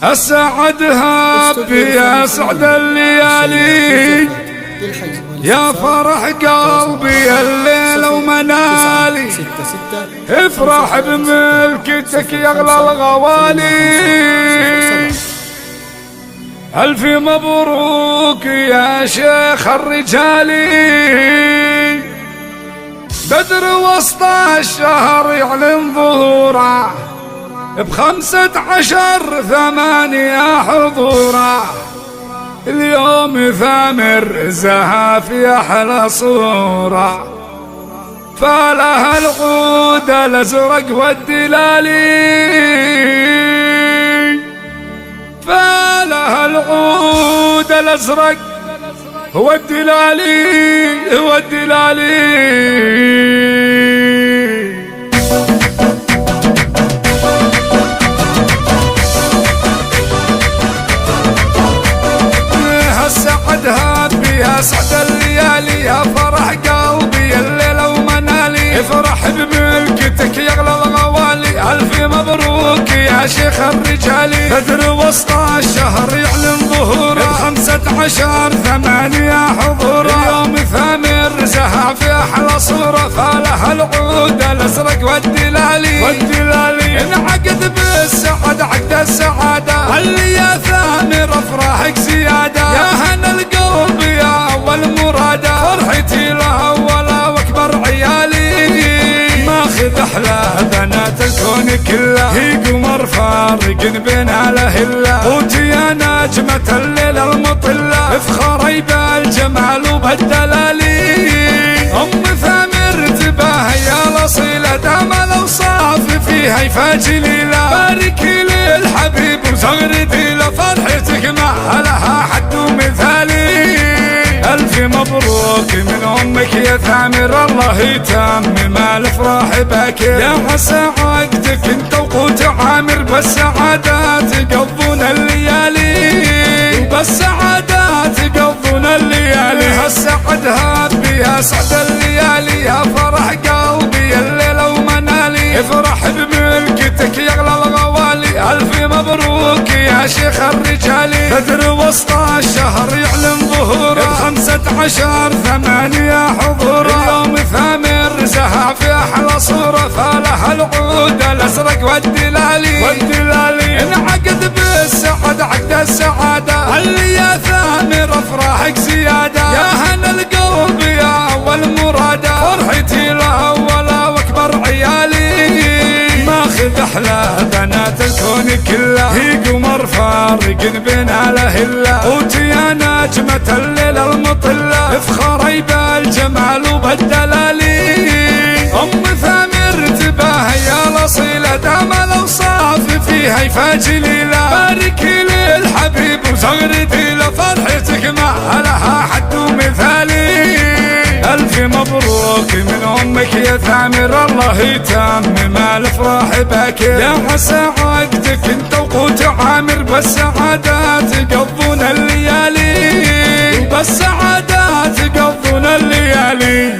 أسعدها بأسعد الليالي يا فرح قلبي الليل ومنالي. افرح بملكتك يا أغلى الغوالي. ألف مبروك يا شيخ الرجالي. بدر وسط الشهر يعلن ظهوره ب15/8 حضوره. اليوم ثامر زها في أحلى صورة. فلها العود الأزرق والدلالي. فلها العود الأزرق هو الدلالي هو الدلالي. أسعد الليالي يا فرح قلبي الليلة ومنالي. افرح بملكتك يا أغلى الغوالي. ألف مبروك يا شيخ الرجالي. بدر وسط الشهر يعلن ظهوره ب15/8 حضوره. اليوم ثامر زها في أحلى صورة. فلها العود الأزرق والدلالي انعقد بالسعد عقد السعادة. اللي يا ثامر افراحك زيادة. يا هنا القلب يا أول مرادة. فرحتي لها ولا واكبر عيالي. ماخذ أحلى بنات الكون كله. هي قمر فارق بين الأهلة. وانتي يا نجمة الليلة المطلة. افخري بالجمال وبالدلالي. أم ثامر تباهي يا الأصيلة. دام الأوصاف فيها يفاجي ليلة. باركي للحبيب وزغردي له. فرحتك ما لها حد ومثالي. ألف مبروك من أمك يا ثامر. الله يتمم الأفراح بك. يا عسى عقدك انت وقوت عامر. بالسعادات يقضون الليالي. بالسعادات يقضون الليالي. هالسعدها بأسعد الليالي يا فرح قلبي الليلة ومنالي. افرح بملكتك يا أغلى الغوالي. ألف مبروك يا شيخ الرجالي. بدر وسط الشهر يعلن ظهوره ب15/8 حضوره. اليوم ثامر زها في أحلى صورة. فلها العود الأزرق والدلالي انعقد بالسعد عقد السعادة. اللي يا ثامر افراحك زيادة. يا هنا القلب يا أول مرادة. فرحتي لها ولا واكبر عيالي. ماخذ أحلى بنات الكون كله. هي قمر فارق بين الأهلة. وانتي يا نجمة الليلة المطلة. افخري بالجمال وبالدلالي. أم ثامر تباهي يا الأصيلة. دام الأوصاف فيها يفاجي ليلة. باركي للحبيب وزغردي له. فرحتك ما لها حد ومثالي. ألف مبروك من أمك يا ثامر. الله يتمم الأفراح بك. يا عسى عقدك انت وقوت عامر. بالسعادات يقضون الليالي. بالسعادات يقضون الليالي.